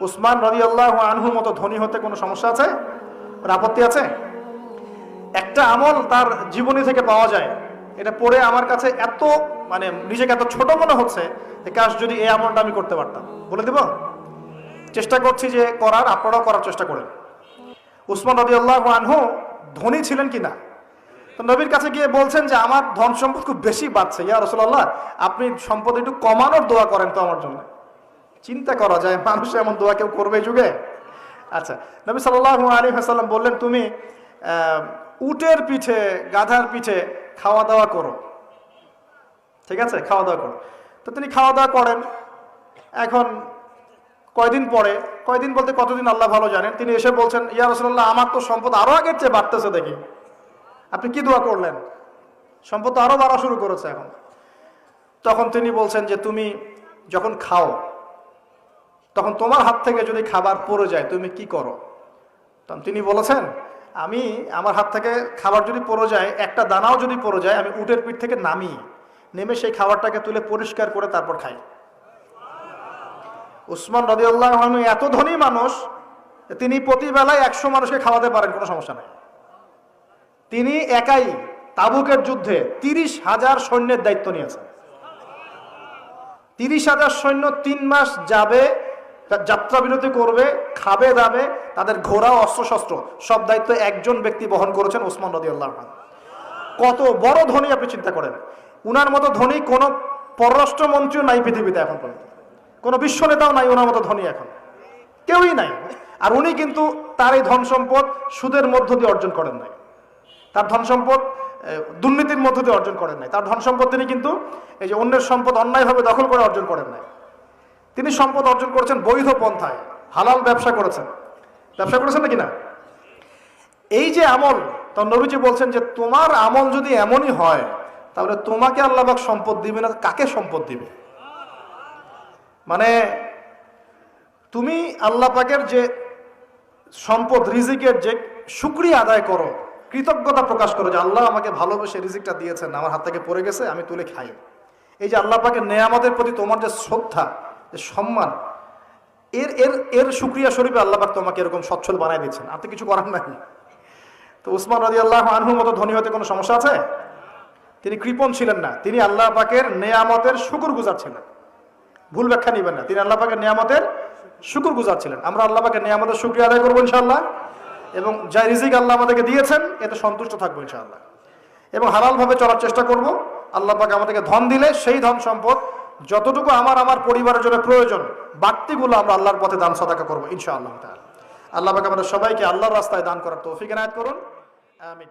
উসমান রাদিয়াল্লাহু আনহুর মতো ধনী হতে কোনো সমস্যা আছে? ওর আপত্তি আছে? একটা আমল তার জীবনী থেকে পাওয়া যায়, এটা পড়ে আমার কাছে এত নিজেকে এত ছোট মনে হচ্ছে যে কাশ যদি এই আমলটা আমি করতে পারতাম। বলে দেব, চেষ্টা করছি যে করার, আপনারাও করার চেষ্টা করেন। উসমান রাদিয়াল্লাহু আনহু ধনী ছিলেন কিনা? তো নবীর কাছে গিয়ে বলছেন যে আমার ধন সম্পদ খুব বেশি বাড়ছে, ইয়া রাসূলুল্লাহ আপনি সম্পদ একটু কমানোর দোয়া করেন তো আমার জন্য। চিন্তা করা যায় মানুষ এমন দোয়া কেউ করবে এই যুগে? আচ্ছা, নবী সাল্লাল্লাহু আলাইহি ওয়াসাল্লাম বললেন তুমি উটের পিঠে, গাধার পিঠে খাওয়া দাওয়া করো, ঠিক আছে, খাওয়া দাওয়া করো। তো তিনি খাওয়া দাওয়া করেন। এখন কয়দিন পরে, কয়দিন বলতে কতদিন আল্লাহ ভালো জানেন, তিনি এসে বলছেন ইয়া রাসূলুল্লাহ আমার তো সম্পদ আরো আগের চেয়ে বাড়তেছে, দেখি আপনি কি দোয়া করলেন, সম্পদ তো আরো বাড়া শুরু করেছে এখন। তখন তিনি বলছেন যে তুমি যখন খাও তখন তোমার হাত থেকে যদি খাবার পড়ে যায় তুমি কি করো? তখন তিনি বলেছেন আমি, আমার হাত থেকে খাবার যদি পড়ে যায়, একটা দানাও যদি পড়ে যায়, আমি উটের পিঠ থেকে নেমে সেই খাবারটাকে তুলে পরিষ্কার করে তারপর খাই। উসমান রাদিয়াল্লাহু আনহু এত ধনী মানুষ, তিনি প্রতিবেলায় 100 মানুষকে খাওয়াতে পারেন, কোনো সমস্যা নাই। তিনি একাই তাবুকের যুদ্ধে 30,000 সৈন্যের দায়িত্ব নিয়েছেন। 30,000 সৈন্য 3 মাস যাবে, যাত্রা বিরতি করবে, খাবে দাবে, তাদের ঘোড়া অস্ত্রশস্ত্র সব দায়িত্ব একজন ব্যক্তি বহন করেছেন, উসমান রাদিয়াল্লাহু আনহু। কত বড় ধনী আপনি চিন্তা করেন। উনার মতো ধনী কোনো পররাষ্ট্রমন্ত্রীও নাই পৃথিবীতে এখন পর্যন্ত, কোনো বিশ্ব নেতাও নাই ওনার মতো ধনী, এখন কেউই নাই। আর উনি কিন্তু তার এই ধন সম্পদ সুদের মধ্য দিয়ে অর্জন করেন নাই, তার ধন সম্পদ দুর্নীতির মধ্য দিয়ে অর্জন করেন নাই, তার ধন সম্পদ তিনি কিন্তু এই যে অন্যের সম্পদ অন্যায়ভাবে দখল করে অর্জন করেন নাই। তিনি সম্পদ অর্জন করেছেন বৈধ পন্থায়, হালাল ব্যবসা করেছেন। ব্যবসা করেছেন নাকি না? এই যে আমল, তখন নবীজি বলছেন যে তোমার আমল যদি এমনই হয় তাহলে তোমাকে আল্লাহ পাক সম্পদ দিবে না, কাকে সম্পদ দিবে? তুমি আল্লাহ পাকের যে সম্পদ, রিজিকের যে শুকরিয়া আদায় করো, কৃতজ্ঞতা প্রকাশ করো যে আল্লাহ আমাকে ভালোবেসে রিজিকটা দিয়েছেন, আমার হাত থেকে পড়ে গেছে, আমি তুলে খাই। এই যে আল্লাহ পাকের নেয়ামতের প্রতি তোমার যে শ্রদ্ধা, যে সম্মান, এর শুকরিয়া স্বরূপে আল্লাহ পাক তোমাকে এরকম সচ্ছল বানাই দিচ্ছেন, আর তো কিছু করার নাই। তো উসমান রাদিয়াল্লাহু আনহুর মতো ধনী হতে কোনো সমস্যা আছে? তিনি কৃপণ ছিলেন না, তিনি আল্লাহ পাকের নেয়ামতের শুকরগুজার ছিলেন। ভুল ব্যাখ্যা নিবেন না, তিনি আল্লাহ পাকের নেয়ামতের শুকরগুজার ছিলেন। আমরা আল্লাহ পাকের নেয়ামতের শুকরিয়া আদায় করবো ইনশাআল্লাহ, এবং যা রিজিক আল্লাহ আমাদেরকে দিয়েছেন এতে সন্তুষ্ট থাকবো ইনশাআল্লাহ, এবং হালালভাবে চলার চেষ্টা করব। আল্লাহ পাক আমাদেরকে ধন দিলে সেই ধন সম্পদ যতটুকু আমার পরিবারের জন্য প্রয়োজন, বাড়তিগুলো আমরা আল্লাহর পথে দান সাদাকা করবো ইনশাআল্লাহ তাআলা। আল্লাহ পাক আমাদের সবাইকে আল্লাহর রাস্তায় দান করার তৌফিক এনায়েত করুন, আমিন।